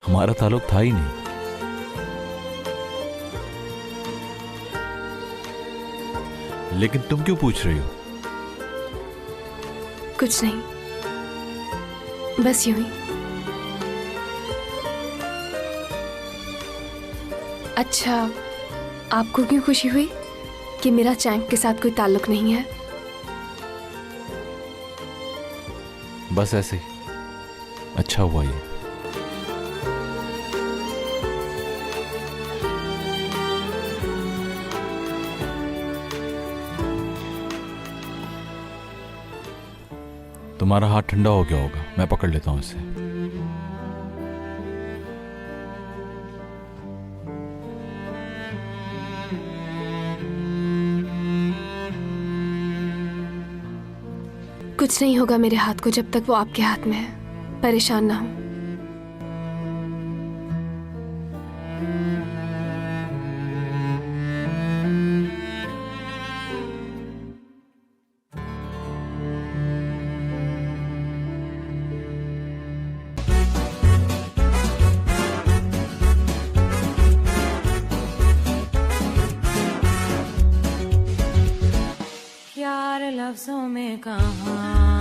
हमारा ताल्लुक था ही नहीं। लेकिन तुम क्यों पूछ रही हो? कुछ नहीं, बस यूं ही। अच्छा, आपको क्यों खुशी हुई कि मेरा चैंक के साथ कोई ताल्लुक नहीं है? बस ऐसे ही, अच्छा हुआ ये। तुम्हारा हाथ ठंडा हो गया होगा, मैं पकड़ लेता हूं इसे। कुछ नहीं होगा मेरे हाथ को जब तक वो आपके हाथ में है। परेशान ना हो। प्यार लफ्जों में कहाँ